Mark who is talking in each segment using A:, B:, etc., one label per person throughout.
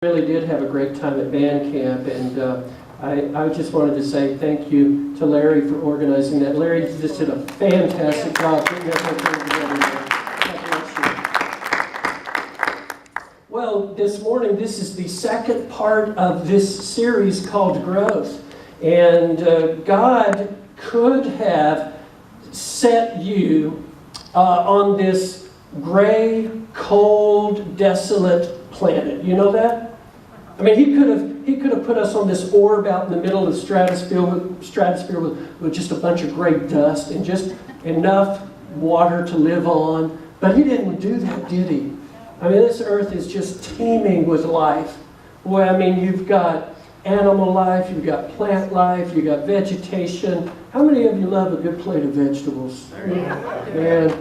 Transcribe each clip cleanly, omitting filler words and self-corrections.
A: Really did have a great time at band camp, and I just wanted to say thank you to Larry for organizing that. Larry just did a fantastic job putting that whole thing together. Well, this morning, this is the second part of this series called Growth, and God could have set you on this gray, cold, desolate planet. You know that? I mean, he could have put us on this orb out in the middle of the stratosphere with just a bunch of gray dust and just enough water to live on. But he didn't do that, did he? I mean, this earth is just teeming with life. Boy, I mean, you've got animal life, you've got plant life, you've got vegetation. How many of you love a good plate of vegetables? Man,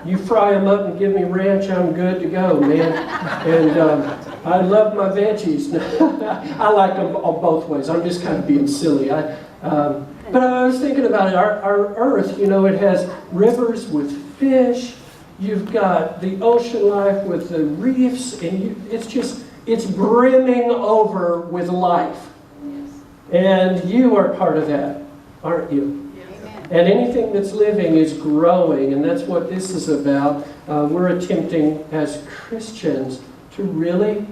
A: you fry them up and give me ranch, I'm good to go, man. And I love my veggies. I like them all both ways. I'm just kind of being silly. But I was thinking about it. Our earth, you know, it has rivers with fish. You've got the ocean life with the reefs, and it's brimming over with life. And you are part of that, aren't you? And anything that's living is growing, and that's what this is about. We're attempting as Christians to really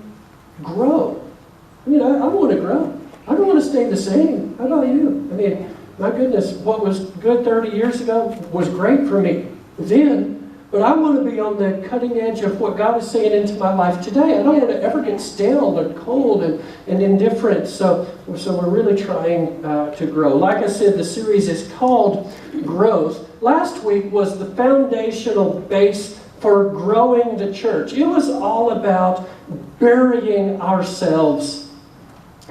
A: grow. You know, I want to grow. I don't want to stay the same. How about you? I mean, my goodness, what was good 30 years ago was great for me then, but I want to be on the cutting edge of what God is saying into my life today. I don't want to ever get stale and cold and indifferent. So we're really trying to grow. Like I said, the series is called Growth. Last week was the foundational base for growing the church. It was all about burying ourselves.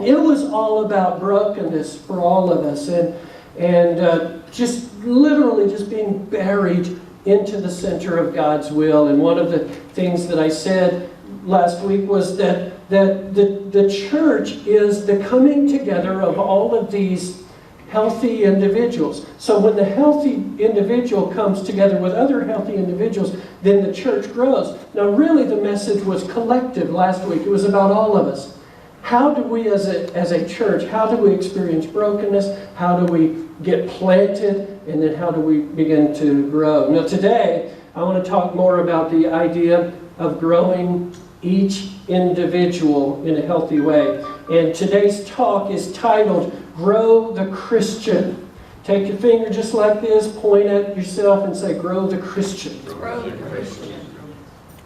A: It was all about brokenness for all of us and just literally just being buried into the center of God's will. And one of the things that I said last week was that the church is the coming together of all of these healthy individuals. So when the healthy individual comes together with other healthy individuals, then the church grows. Now really the message was collective last week. It was about all of us. How do we as a church, how do we experience brokenness? How do we get planted? And then how do we begin to grow? Now today, I want to talk more about the idea of growing each individual in a healthy way. And today's talk is titled, Grow the Christian. Take your finger just like this, point at yourself and say, grow the Christian. Grow the Christian.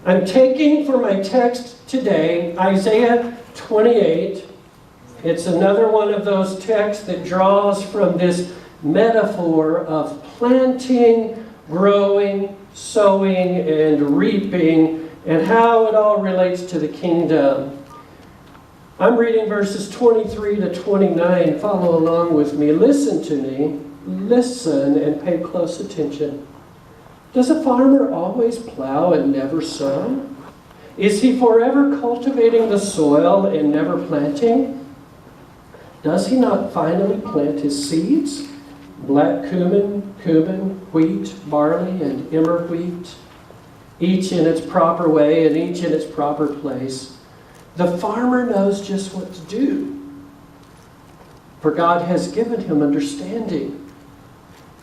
A: I'm taking for my text today, Isaiah 28. It's another one of those texts that draws from this metaphor of planting, growing, sowing, and reaping, and how it all relates to the kingdom. I'm reading verses 23 to 29. Follow along with me. Listen to me. Listen and pay close attention. Does a farmer always plow and never sow? Is he forever cultivating the soil and never planting? Does he not finally plant his seeds? Black cumin, wheat, barley, and emmer wheat, each in its proper way and each in its proper place. The farmer knows just what to do, for God has given him understanding.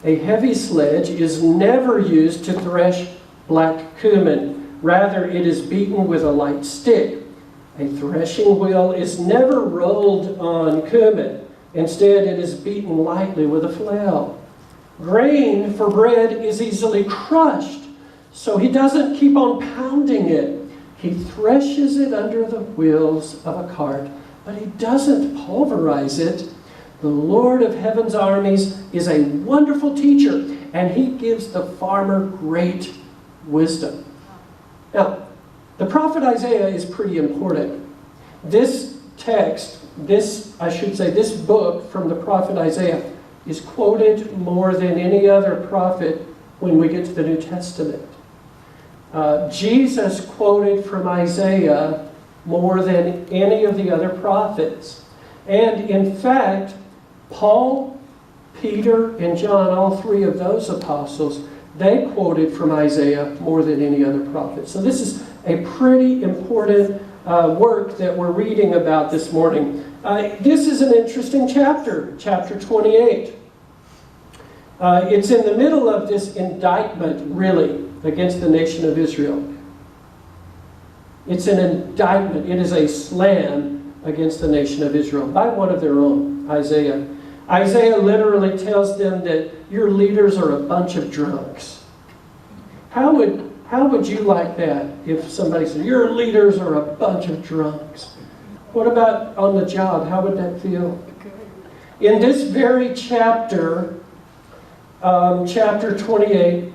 A: A heavy sledge is never used to thresh black cumin. Rather, it is beaten with a light stick. A threshing wheel is never rolled on cumin. Instead, it is beaten lightly with a flail. Grain for bread is easily crushed, so he doesn't keep on pounding it. He threshes it under the wheels of a cart, but he doesn't pulverize it. The Lord of heaven's armies is a wonderful teacher, and he gives the farmer great wisdom. Now, the prophet Isaiah is pretty important. This text, this book from the prophet Isaiah is quoted more than any other prophet when we get to the New Testament. Jesus quoted from Isaiah more than any of the other prophets. And in fact, Paul, Peter, and John, all three of those apostles, they quoted from Isaiah more than any other prophet. So this is a pretty important work that we're reading about this morning. This is an interesting chapter, chapter 28. It's in the middle of this indictment, really, against the nation of Israel. It's an indictment. It is a slam against the nation of Israel by one of their own, Isaiah. Isaiah literally tells them that your leaders are a bunch of drunks. How would you like that if somebody said, your leaders are a bunch of drunks? What about on the job? How would that feel? In this very chapter, chapter 28,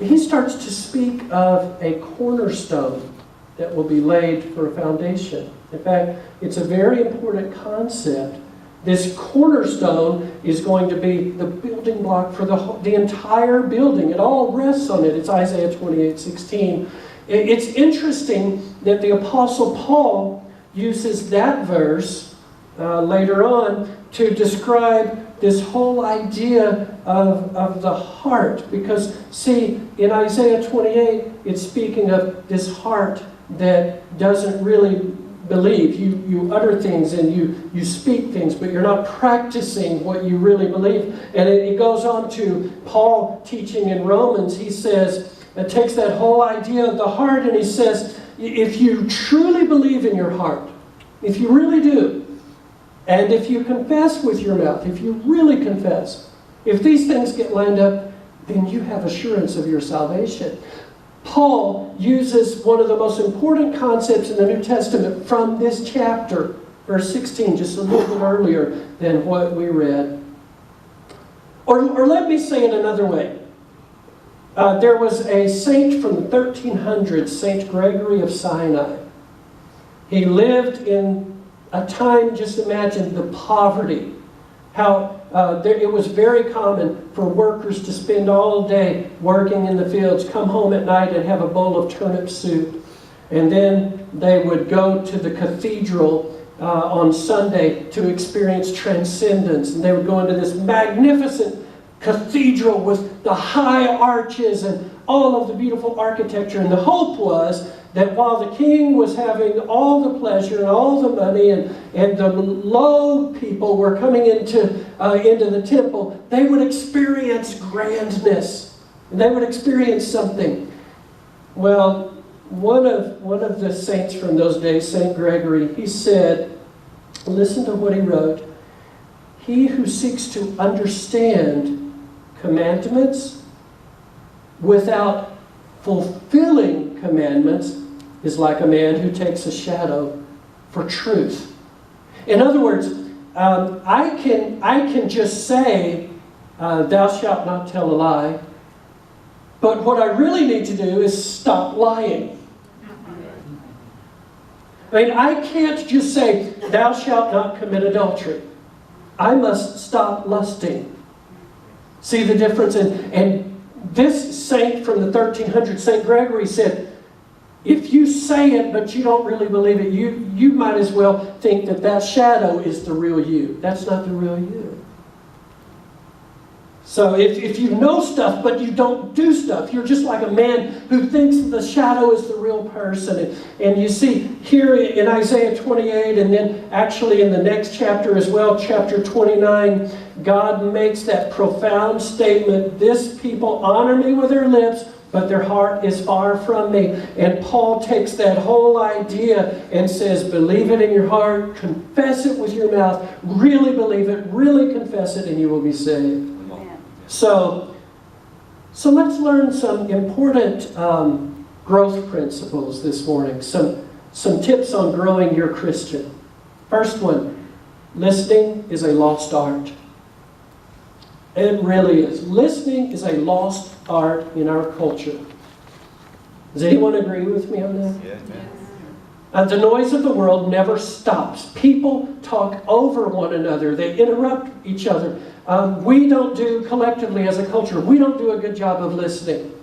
A: he starts to speak of a cornerstone that will be laid for a foundation. In fact, it's a very important concept. This cornerstone is going to be the building block for the entire building. It all rests on it. It's Isaiah 28:16. It's interesting that the Apostle Paul uses that verse later on to describe this whole idea of the heart. Because, see, in Isaiah 28, it's speaking of this heart that doesn't really believe. You utter things and you speak things, but you're not practicing what you really believe. And it goes on to Paul teaching in Romans. He says, it takes that whole idea of the heart and he says, if you truly believe in your heart, if you really do, and if you confess with your mouth, if you really confess, if these things get lined up, then you have assurance of your salvation. Paul uses one of the most important concepts in the New Testament from this chapter, verse 16, just a little bit earlier than what we read. Or let me say it another way. There was a saint from the 1300s, Saint Gregory of Sinai. He lived in a time, just imagine the poverty, how it was very common for workers to spend all day working in the fields, come home at night and have a bowl of turnip soup. And then they would go to the cathedral on Sunday to experience transcendence. And they would go into this magnificent cathedral with the high arches and all of the beautiful architecture. And the hope was that while the king was having all the pleasure and all the money and the low people were coming into the temple, they would experience grandness. And they would experience something. Well, one of the saints from those days, Saint Gregory, he said, listen to what he wrote. He who seeks to understand commandments without fulfilling commandments is like a man who takes a shadow for truth. In other words, I can just say, thou shalt not tell a lie, but what I really need to do is stop lying. I mean, I can't just say, thou shalt not commit adultery. I must stop lusting. See the difference? And this saint from the 1300s, St. Gregory, said, if you say it but you don't really believe it, you might as well think that shadow is the real you. That's not the real you. So if you know stuff but you don't do stuff, you're just like a man who thinks the shadow is the real person. And you see here in Isaiah 28 and then actually in the next chapter as well, chapter 29, God makes that profound statement, this people honor me with their lips, but their heart is far from me. And Paul takes that whole idea and says, believe it in your heart, confess it with your mouth, really believe it, really confess it, and you will be saved. So let's learn some important growth principles this morning. Some tips on growing your Christian. First one, listening is a lost art. It really is. Listening is a lost art in our culture. Does anyone agree with me on that? Yeah. The noise of the world never stops. People talk over one another. They interrupt each other. We don't do, collectively as a culture, we don't do a good job of listening.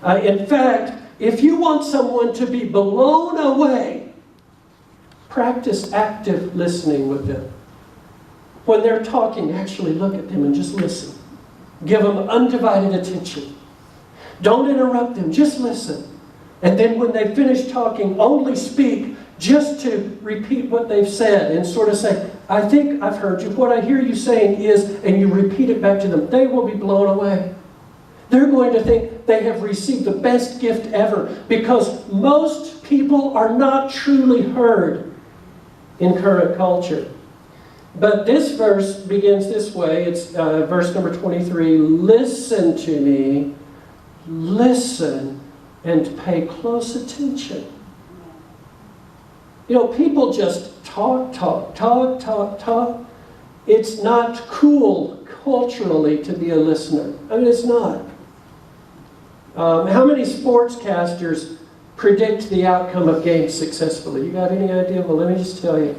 A: In fact, if you want someone to be blown away, practice active listening with them. When they're talking, actually look at them and just listen. Give them undivided attention. Don't interrupt them, just listen. And then when they finish talking, only speak just to repeat what they've said and sort of say, I think I've heard you. What I hear you saying is, and you repeat it back to them, they will be blown away. They're going to think they have received the best gift ever, because most people are not truly heard in current culture. But this verse begins this way. It's verse number 23. Listen to me, listen, and pay close attention. You know, people just talk. It's not cool culturally to be a listener. I mean, it's not. How many sportscasters predict the outcome of games successfully? You got any idea? Well, let me just tell you.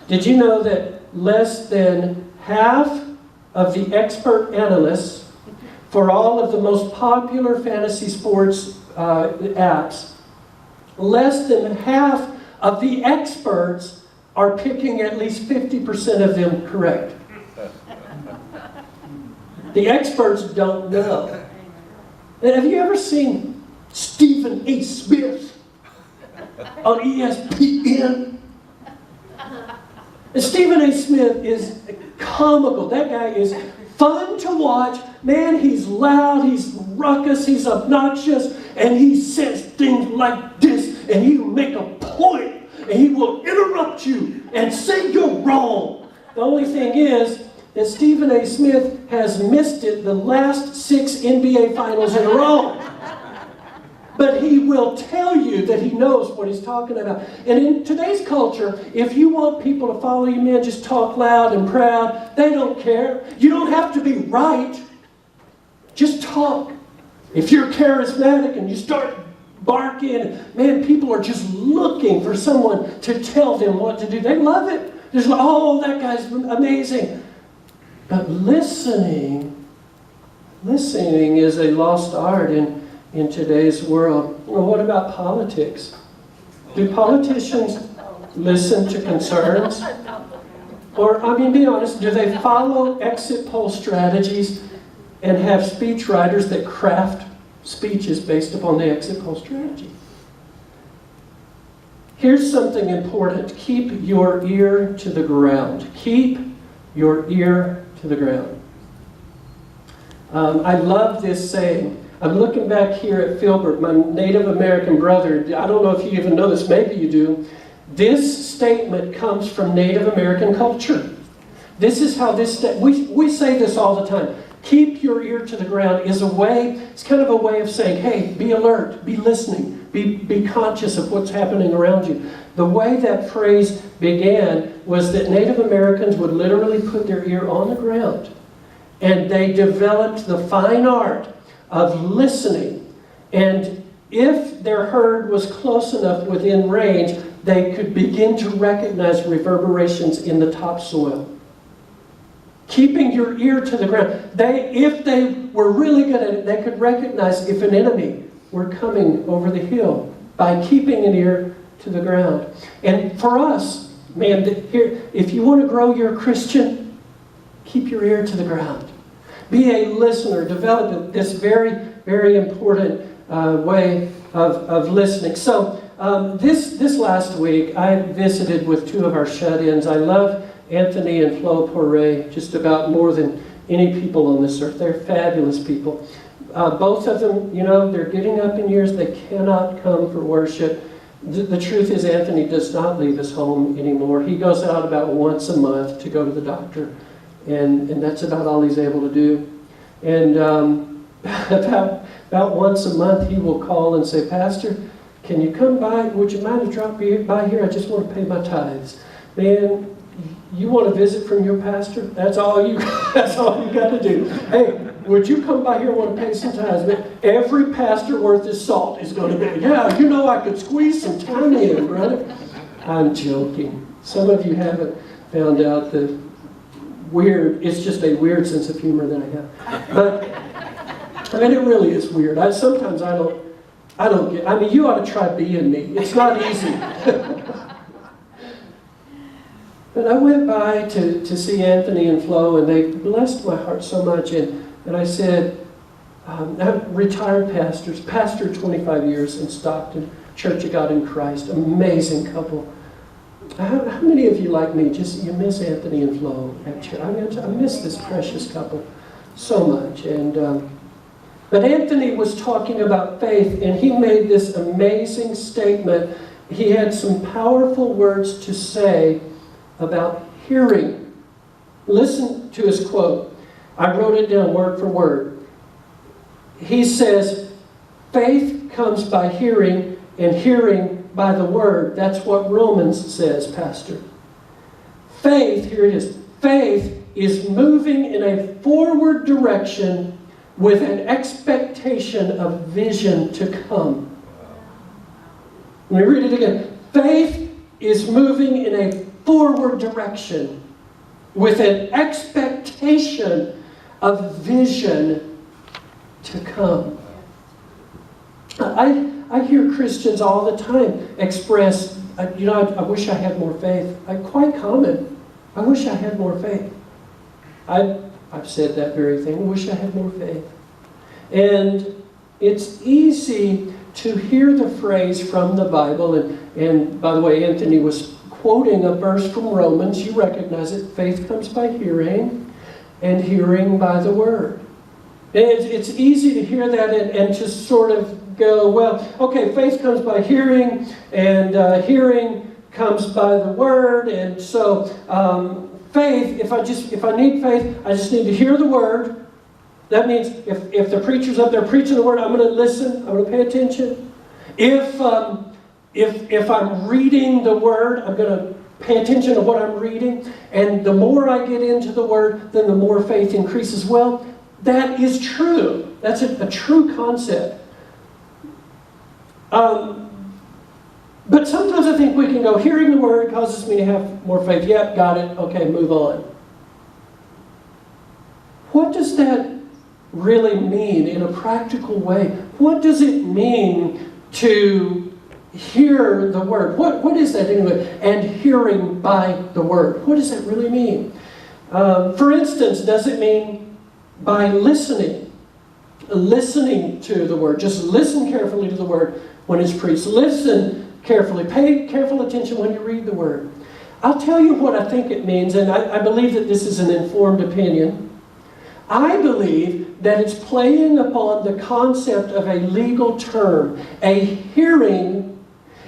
A: Did you know that less than half of the expert analysts for all of the most popular fantasy sports apps, less than half of the experts are picking at least 50% of them correct? The experts don't know. And have you ever seen Stephen A. Smith on ESPN? And Stephen A. Smith is comical. That guy is fun to watch. Man, he's loud, he's ruckus, he's obnoxious, and he says things like this, and he will make a point, and he will interrupt you and say you're wrong. The only thing is that Stephen A. Smith has missed it the last 6 NBA finals in a row. But he will tell you that he knows what he's talking about. And in today's culture, if you want people to follow you, man, just talk loud and proud. They don't care. You don't have to be right. Just talk. If you're charismatic and you start barking, man, people are just looking for someone to tell them what to do. They love it. There's like, oh, that guy's amazing. But listening is a lost art in today's world. Well, what about politics? Do politicians listen to concerns? Or, I mean, be honest, do they follow exit poll strategies and have speech writers that craft speeches based upon the exit poll strategy? Here's something important. Keep your ear to the ground. Keep your ear to the ground. I love this saying. I'm looking back here at Filbert, my Native American brother. I don't know if you even know this, maybe you do. This statement comes from Native American culture. This is how we say this all the time. Keep your ear to the ground is a way, it's kind of a way of saying, hey, be alert, be listening, be conscious of what's happening around you. The way that phrase began was that Native Americans would literally put their ear on the ground, and they developed the fine art of listening. And if their herd was close enough within range, they could begin to recognize reverberations in the topsoil. Keeping your ear to the ground. If they were really good at it, they could recognize if an enemy were coming over the hill by keeping an ear to the ground. And for us, man, here, if you want to grow your Christian, keep your ear to the ground. Be a listener. Develop this very, very important way of listening. So this last week, I visited with 2 of our shut-ins. I love Anthony and Flo Poirier just about more than any people on this earth. They're fabulous people. Both of them, you know, they're getting up in years. They cannot come for worship. The truth is, Anthony does not leave his home anymore. He goes out about once a month to go to the doctor. And that's about all he's able to do. And about once a month, he will call and say, Pastor, can you come by? Would you mind to drop by here? I just want to pay my tithes. Man, you want to visit from your pastor? That's all you got to do. Hey, would you come by here and want to pay some tithes? Man, every pastor worth his salt is going to be, yeah, you know I could squeeze some time in, brother. I'm joking. Some of you haven't found out the it's just a weird sense of humor that I have. But, I mean, it really is weird. Sometimes I don't get, I mean, you ought to try being me. It's not easy. But I went by to see Anthony and Flo, and they blessed my heart so much. And I said, I'm retired pastors, pastored 25 years in Stockton, Church of God in Christ, amazing couple. How many of you, like me, you miss Anthony and Flo at church? I miss this precious couple so much. But Anthony was talking about faith, and he made this amazing statement. He had some powerful words to say about hearing. Listen to his quote. I wrote it down word for word. He says, faith comes by hearing, and hearing by the word. That's what Romans says, Pastor. Faith, here it is. Faith is moving in a forward direction with an expectation of vision to come. Let me read it again. Faith is moving in a forward direction with an expectation of vision to come. I hear Christians all the time express, I wish I had more faith. Quite common. I wish I had more faith. I've said that very thing. I wish I had more faith. And it's easy to hear the phrase from the Bible. And by the way, Anthony was quoting a verse from Romans. You recognize it. Faith comes by hearing, and hearing by the word. And it's easy to hear that and just sort of go, well, okay, faith comes by hearing, and hearing comes by the word, and so faith, if I need faith, I just need to hear the word. That means if the preacher's up there preaching the word, I'm going to listen, I'm going to pay attention. If I'm reading the word, I'm going to pay attention to what I'm reading, and the more I get into the word, then the more faith increases. Well, that is true. That's a true concept. But sometimes I think we can go, hearing the word causes me to have more faith. Yep, got it. Okay, move on. What does that really mean in a practical way? What does it mean to hear the word? What is that anyway? And hearing by the word. What does that really mean? For instance, does it mean by listening? Listening to the word. Just listen carefully to the word when it's preached. Listen carefully. Pay careful attention when you read the word. I'll tell you what I think it means, and I believe that this is an informed opinion. I believe that it's playing upon the concept of a legal term. A hearing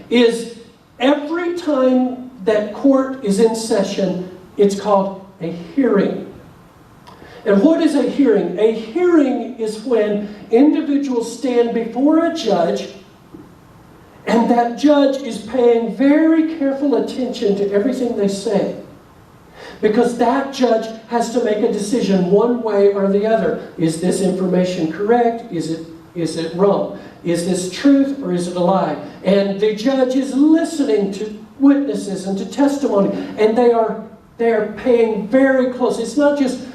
A: is every time that court is in session, it's called a hearing. And what is a hearing? A hearing is when individuals stand before a judge, and that judge is paying very careful attention to everything they say. Because that judge has to make a decision one way or the other. Is this information correct? Is it wrong? Is this truth or is it a lie? And the judge is listening to witnesses and to testimony, and they are paying very close. It's not just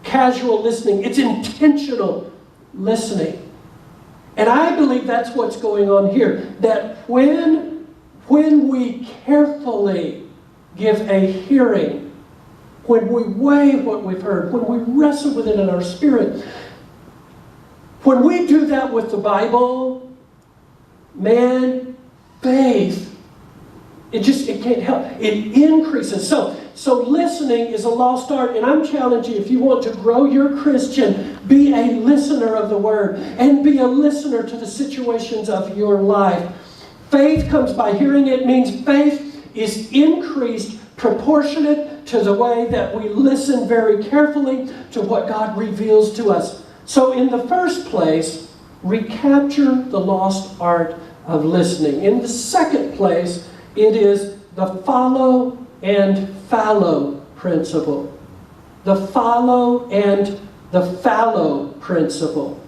A: casual listening, it's intentional listening. And I believe that's what's going on here. That when we carefully give a hearing, when we weigh what we've heard, when we wrestle with it in our spirit, when we do that with the Bible, man, faith, it can't help. It increases. So listening is a lost art, and I'm challenging you, if you want to grow your Christian, be a listener of the Word, and be a listener to the situations of your life. Faith comes by hearing. It means faith is increased proportionate to the way that we listen very carefully to what God reveals to us. So in the first place, recapture the lost art of listening. In the second place, it is the follow and fallow principle. The follow and the fallow principle.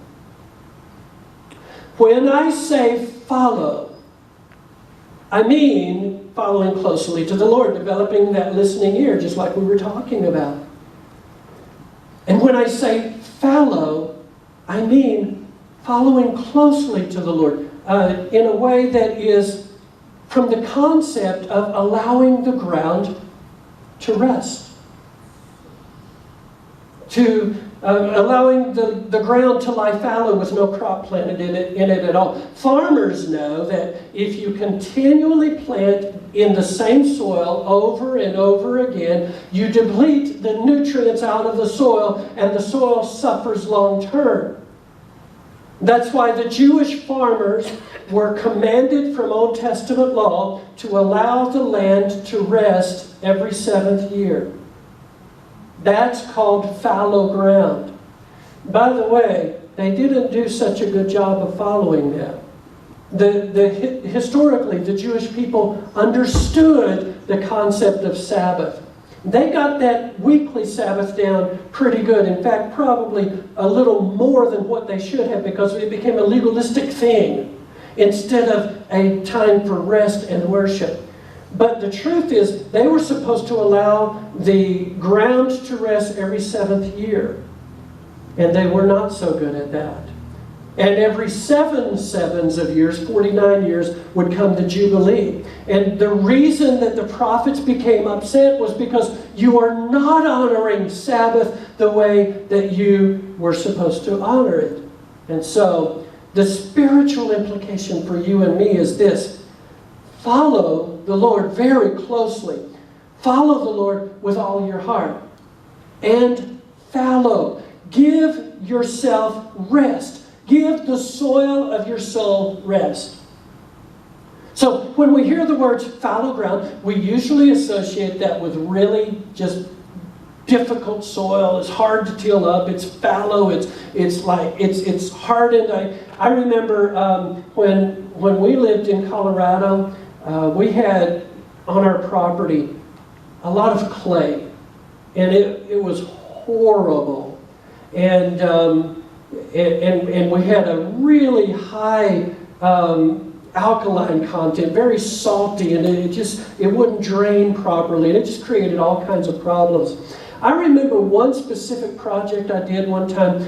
A: When I say follow, I mean following closely to the Lord, developing that listening ear, just like we were talking about. And when I say fallow, I mean following closely to the Lord in a way that is from the concept of allowing the ground to rest. To allowing the ground to lie fallow with no crop planted in it at all. Farmers know that if you continually plant in the same soil over and over again, you deplete the nutrients out of the soil, and the soil suffers long term. That's why the Jewish farmers were commanded from Old Testament law to allow the land to rest every 7th year. That's called fallow ground. By the way, they didn't do such a good job of following that. Historically, the Jewish people understood the concept of Sabbath. They got that weekly Sabbath down pretty good. In fact, probably a little more than what they should have, because it became a legalistic thing instead of a time for rest and worship. But the truth is, they were supposed to allow the ground to rest every 7th year. And they were not so good at that. And every 7 sevens of years, 49 years, would come the Jubilee. And the reason that the prophets became upset was because you are not honoring Sabbath the way that you were supposed to honor it. And so, the spiritual implication for you and me is this: follow the Lord very closely. Follow the Lord with all your heart. And fallow. Give yourself rest. Give the soil of your soul rest. So when we hear the words fallow ground, we usually associate that with really just difficult soil. It's hard to till up. It's fallow. It's hardened. I remember when we lived in Colorado, we had on our property a lot of clay, and it was horrible. And we had a really high alkaline content, very salty, and it wouldn't drain properly, and it just created all kinds of problems. I remember one specific project I did one time.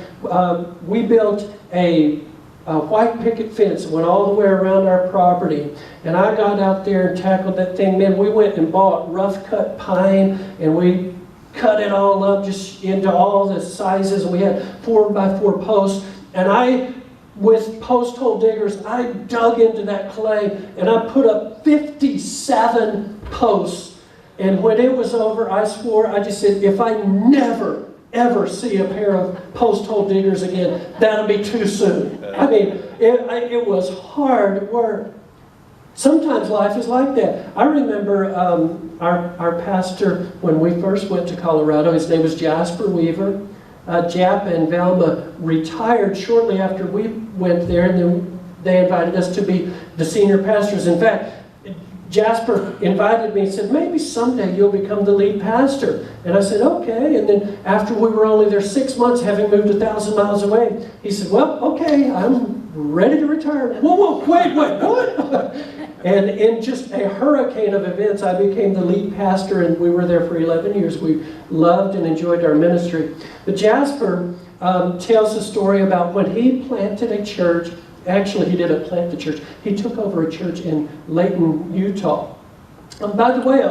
A: We built a white picket fence that went all the way around our property, and I got out there and tackled that thing. Man, we went and bought rough cut pine, and we cut it all up just into all the sizes. We had 4x4 posts, and with post hole diggers, I dug into that clay, and I put up 57 posts. And when it was over, I swore, I just said, if I never, ever see a pair of post hole diggers again, that'll be too soon. I mean, it was hard work. Sometimes life is like that. I remember our pastor, when we first went to Colorado, his name was Jasper Weaver. Jap and Velma retired shortly after we went there, and then they invited us to be the senior pastors. In fact, Jasper invited me and said, maybe someday you'll become the lead pastor. And I said, okay. And then after we were only there 6 months, having moved 1,000 miles away, he said, well, okay, I'm ready to retire. Whoa, wait, what? And in just a hurricane of events, I became the lead pastor, and we were there for 11 years. We loved and enjoyed our ministry. But Jasper tells a story about when he planted a church. Actually, he didn't plant the church. He took over a church in Layton, Utah. By the way,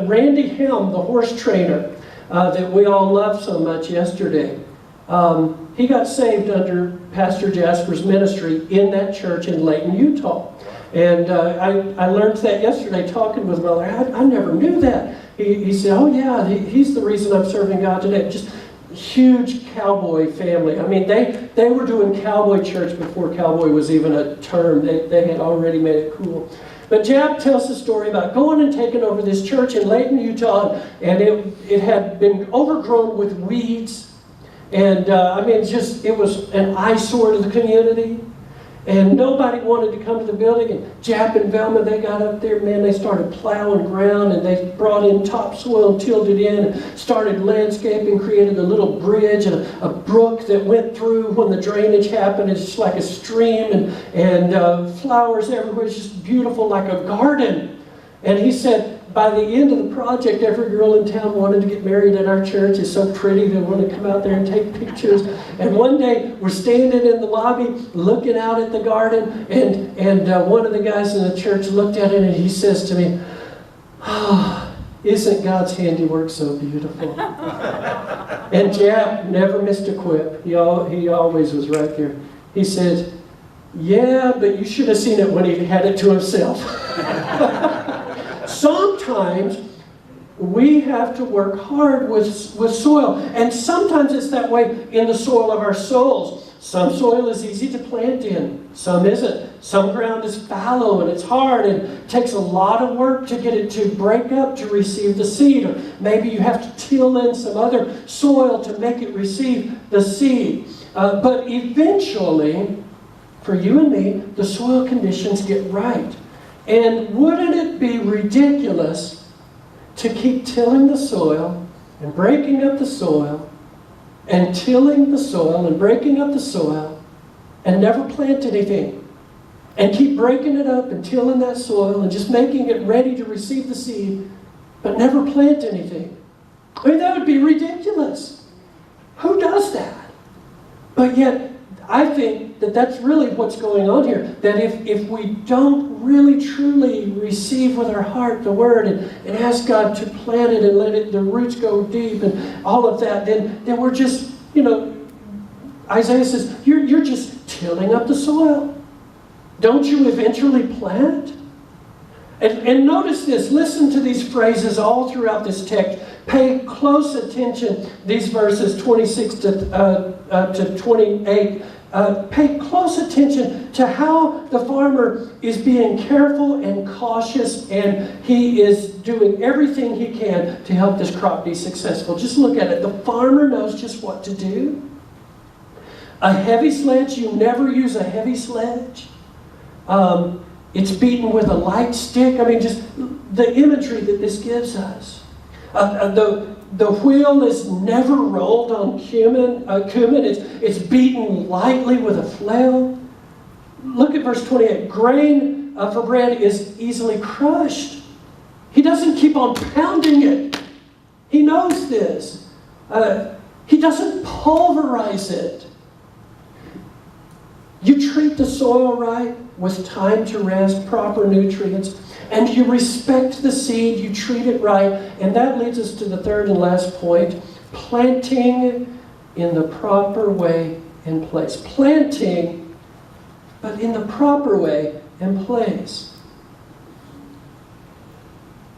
A: Randy Helm, the horse trainer that we all loved so much yesterday, he got saved under Pastor Jasper's ministry in that church in Layton, Utah. And I learned that yesterday talking with Brother. I never knew that. He said, oh yeah, he's the reason I'm serving God today. Just huge cowboy family. I mean, they were doing cowboy church before cowboy was even a term. They had already made it cool. But Jap tells the story about going and taking over this church in Layton, Utah, and it had been overgrown with weeds. And it was an eyesore to the community. And nobody wanted to come to the building. And Jap and Velma, they got up there, man, they started plowing ground, and they brought in topsoil and tilled it in, and started landscaping, created a little bridge and a brook that went through when the drainage happened. It's just like a stream, and flowers everywhere. It's just beautiful, like a garden. And he said, by the end of the project, every girl in town wanted to get married at our church. It's so pretty. They want to come out there and take pictures. And one day, we're standing in the lobby, looking out at the garden, and one of the guys in the church looked at it, and he says to me, Isn't God's handiwork so beautiful? And Jap never missed a quip. He always was right there. He said, yeah, but you should have seen it when he had it to himself. Sometimes we have to work hard with soil. And sometimes it's that way in the soil of our souls. Some soil is easy to plant in. Some isn't. Some ground is fallow and it's hard and it takes a lot of work to get it to break up to receive the seed. Or maybe you have to till in some other soil to make it receive the seed. But eventually, for you and me, the soil conditions get right. And wouldn't it be ridiculous to keep tilling the soil and breaking up the soil and tilling the soil and breaking up the soil and never plant anything? And keep breaking it up and tilling that soil and just making it ready to receive the seed, but never plant anything. I mean, that would be ridiculous. Who does that? But yet, I think that that's really what's going on here. That if we don't really truly receive with our heart the Word and ask God to plant it and let the roots go deep and all of that, then we're just, Isaiah says, you're just tilling up the soil. Don't you eventually plant? And notice this. Listen to these phrases all throughout this text. Pay close attention. These verses 26 to 28. Pay close attention to how the farmer is being careful and cautious, and he is doing everything he can to help this crop be successful. Just look at it. The farmer knows just what to do. A heavy sledge, you never use a heavy sledge. It's beaten with a light stick. I mean, just the imagery that this gives us. The wheel is never rolled on cumin. It's beaten lightly with a flail. Look at verse 28. Grain for bread is easily crushed. He doesn't keep on pounding it. He knows this. He doesn't pulverize it. You treat the soil right with time to rest, proper nutrients, and you respect the seed, you treat it right. And that leads us to the third and last point, planting in the proper way and place. Planting, but in the proper way and place.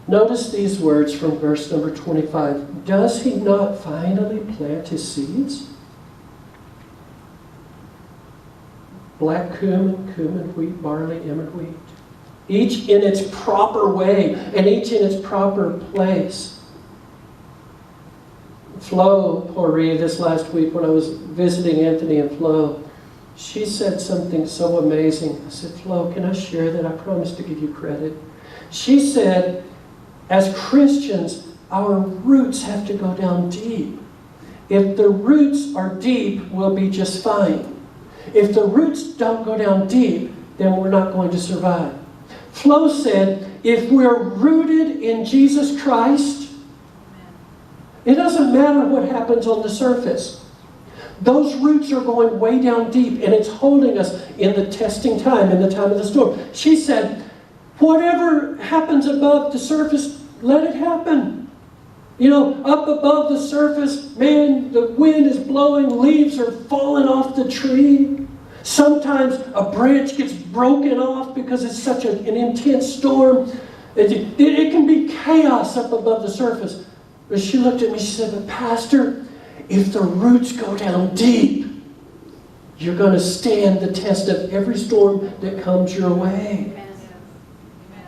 A: Notice these words from verse number 25. Does he not finally plant his seeds? Black cumin, wheat, barley, emmer wheat. Each in its proper way and each in its proper place. Flo Poirier, this last week when I was visiting Anthony and Flo, she said something so amazing. I said, Flo, can I share that? I promise to give you credit. She said, as Christians, our roots have to go down deep. If the roots are deep, we'll be just fine. If the roots don't go down deep, then we're not going to survive. Flo said, if we're rooted in Jesus Christ, it doesn't matter what happens on the surface. Those roots are going way down deep, and it's holding us in the testing time, in the time of the storm. She said, whatever happens above the surface, let it happen. Up above the surface, man, the wind is blowing, leaves are falling off the tree. Sometimes a branch gets broken off because it's such an intense storm. It can be chaos up above the surface. But she looked at me, she said, but Pastor, if the roots go down deep, you're going to stand the test of every storm that comes your way. Amen.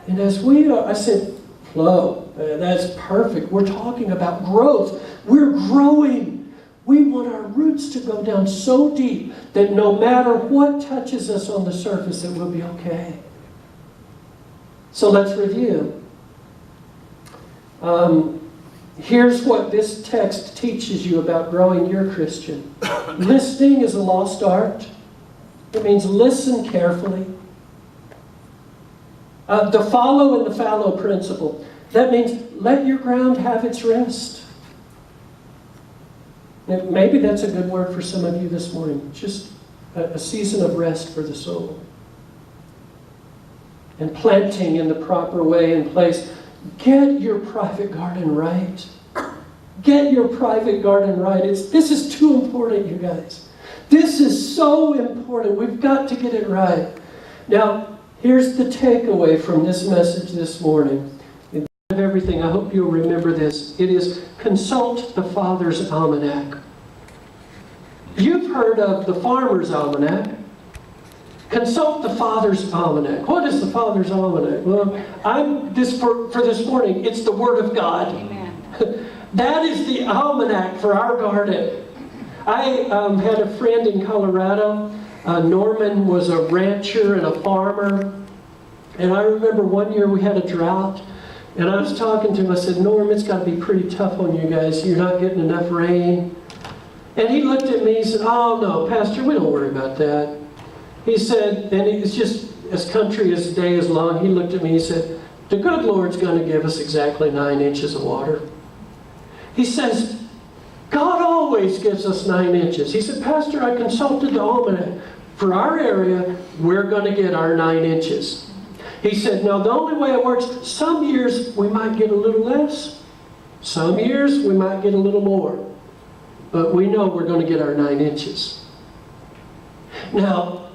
A: And as we are, I said, Flo, that's perfect. We're talking about growth. We're growing. We want our roots to go down so deep that no matter what touches us on the surface, it will be okay. So let's review. Here's what this text teaches you about growing your Christian. Listening is a lost art. It means listen carefully. The follow and the fallow principle. That means let your ground have its rest. Now, maybe that's a good word for some of you this morning. Just a season of rest for the soul. And planting in the proper way and place. Get your private garden right. Get your private garden right. This is too important, you guys. This is so important. We've got to get it right. Now, here's the takeaway from this message this morning. In of everything, I hope you'll remember this. It is consult the Father's Almanac. You've heard of the Farmer's Almanac. Consult the Father's Almanac. What is the Father's Almanac? Well, for this morning, it's the Word of God.
B: Amen.
A: That is the almanac for our garden. I had a friend in Colorado. Norman was a rancher and a farmer. And I remember one year we had a drought. And I was talking to him. I said, Norm, it's got to be pretty tough on you guys. You're not getting enough rain. And he looked at me and said, oh, no, Pastor, we don't worry about that. He said, and it's just as country as day is long, he looked at me and he said, the good Lord's going to give us exactly 9 inches of water. He says, God always gives us 9 inches. He said, Pastor, I consulted the almanac. For our area, we're going to get our 9 inches. He said, now the only way it works, some years we might get a little less. Some years we might get a little more. But we know we're going to get our 9 inches. Now,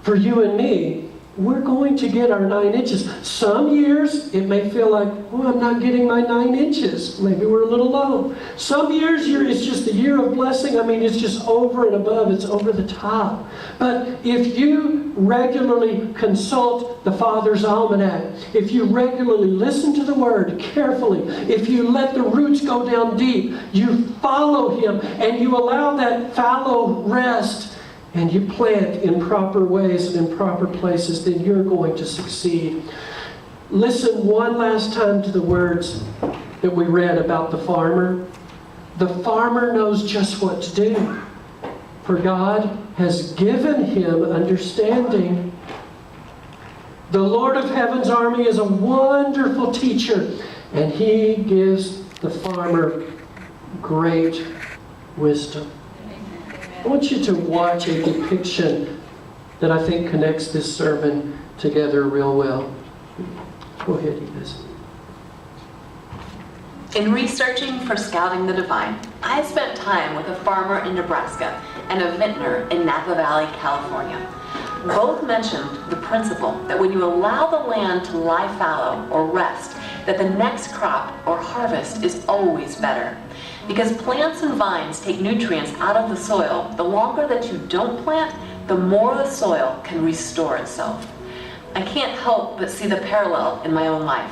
A: for you and me, we're going to get our 9 inches. Some years, it may feel like, oh, I'm not getting my 9 inches. Maybe we're a little low. Some years, it's just a year of blessing. I mean, it's just over and above. It's over the top. But if you regularly consult the Father's Almanac, if you regularly listen to the Word carefully, if you let the roots go down deep, you follow Him, and you allow that fallow rest, and you plant in proper ways and in proper places, then you're going to succeed. Listen one last time to the words that we read about the farmer. The farmer knows just what to do, for God has given him understanding. The Lord of Heaven's army is a wonderful teacher, and He gives the farmer great wisdom. I want you to watch a depiction that I think connects this sermon together real well. Go ahead, Ines.
B: In researching for Scouting the Divine, I spent time with a farmer in Nebraska and a vintner in Napa Valley, California. Both mentioned the principle that when you allow the land to lie fallow or rest, that the next crop or harvest is always better. Because plants and vines take nutrients out of the soil, the longer that you don't plant, the more the soil can restore itself. I can't help but see the parallel in my own life.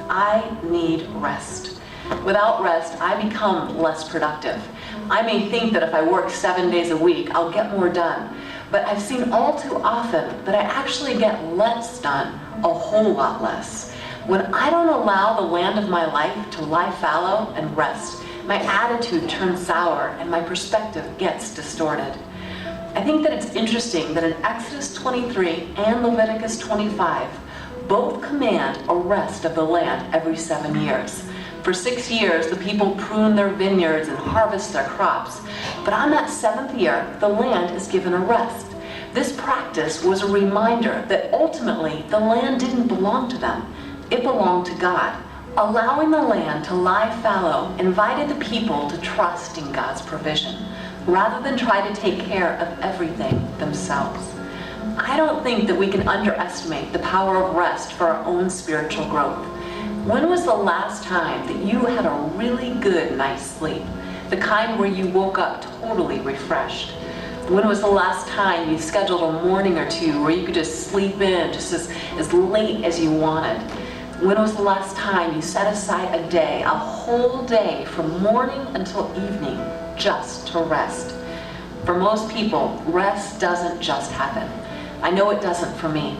B: I need rest. Without rest, I become less productive. I may think that if I work 7 days a week, I'll get more done. But I've seen all too often that I actually get less done, a whole lot less. When I don't allow the land of my life to lie fallow and rest, my attitude turns sour and my perspective gets distorted. I think that it's interesting that in Exodus 23 and Leviticus 25, both command a rest of the land every 7 years. For 6 years, the people prune their vineyards and harvest their crops. But on that 7th year, the land is given a rest. This practice was a reminder that ultimately the land didn't belong to them. It belonged to God. Allowing the land to lie fallow invited the people to trust in God's provision, rather than try to take care of everything themselves. I don't think that we can underestimate the power of rest for our own spiritual growth. When was the last time that you had a really good night's sleep? The kind where you woke up totally refreshed? When was the last time you scheduled a morning or two where you could just sleep in just as late as you wanted? When was the last time you set aside a day, a whole day, from morning until evening, just to rest? For most people, rest doesn't just happen. I know it doesn't for me.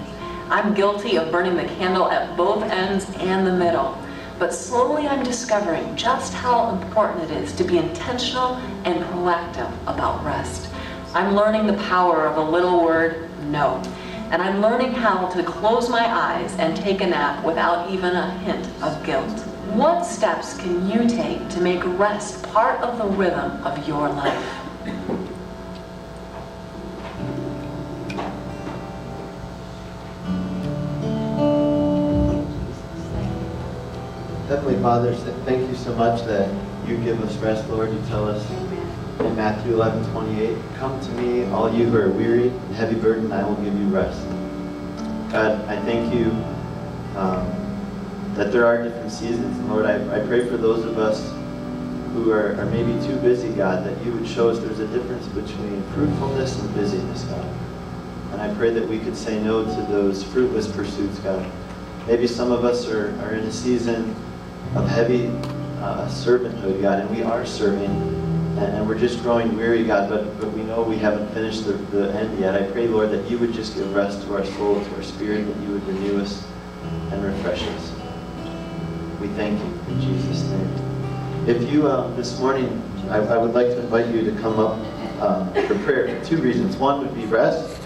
B: I'm guilty of burning the candle at both ends and the middle. But slowly I'm discovering just how important it is to be intentional and proactive about rest. I'm learning the power of a little word, no. And I'm learning how to close my eyes and take a nap without even a hint of guilt. What steps can you take to make rest part of the rhythm of your life?
C: Heavenly Father, thank you so much that you give us rest, Lord. You tell us in Matthew 11:28, come to me, all you who are weary and heavy burdened, I will give you rest. God, I thank you that there are different seasons. And Lord, I pray for those of us who are maybe too busy, God, that you would show us there's a difference between fruitfulness and busyness, God. And I pray that we could say no to those fruitless pursuits, God. Maybe some of us are in a season of heavy servanthood, God, and we are serving, and we're just growing weary, God, but we know we haven't finished the end yet. I pray, Lord, that you would just give rest to our soul, to our spirit, that you would renew us and refresh us. We thank you in Jesus' name. If you, this morning, I would like to invite you to come up for prayer for two reasons. One would be rest,